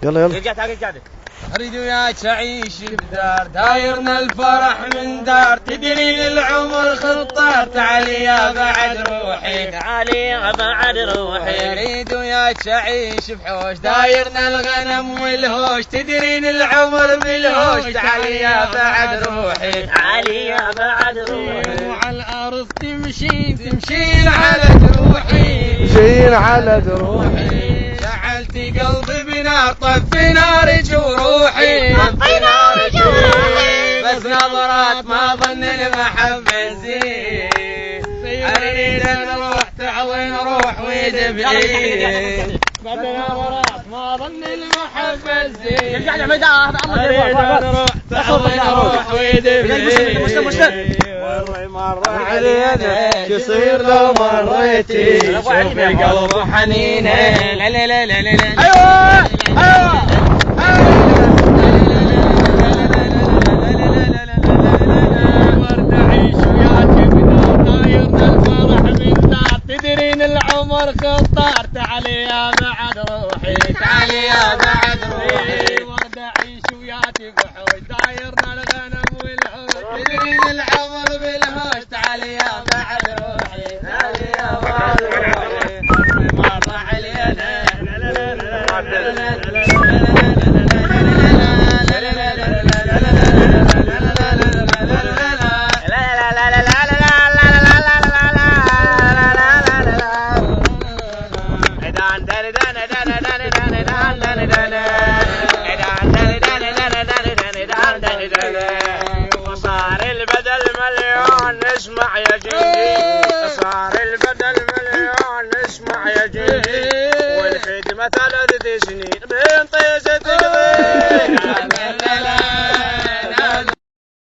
يلا اريد وياك اعيش بدار دايرنا الفرح من دار تدري العمر خطار تعالي يا بعد روحي تعالي يا بعد روحي اريد وياك اعيش بحوش دايرنا الغنم والهوش تدرين العمر بالهوش تعالي يا بعد روحي تعالي يا بعد روحي وعلى الارض تمشين على جروحي تمشين على جروحي شعلتي قلبي بنار طفي نار جروحي طفي نار جروحي بس نظرات ما ظن المحبة زين اريد ان اروح تعوين روح ويدبي بس نظرات ما ظن المحبة زين اريد ان اروح تعوين روح ويدبي والله مرة علينا يصير لو مريتي شوفي قلبه حنينه لا لا لا لا لا ايوه ايوه ورد اعيش وياك بدار دايرنا الفرح من دار تدرين العمر خطار تعالي يا بعد روحي تعالي يا بعد روحي ورد اعيش وياك بحوش دايرنا الغنم والحوش تدرين العمر بالهوش تعالي يا بعد روحي تعالي يا بعد روحي مر علينا صار البدل مليون اسمع يا جندي صار البدل مليون اسمع يا جندي والخدمة 3 سنين بين طيز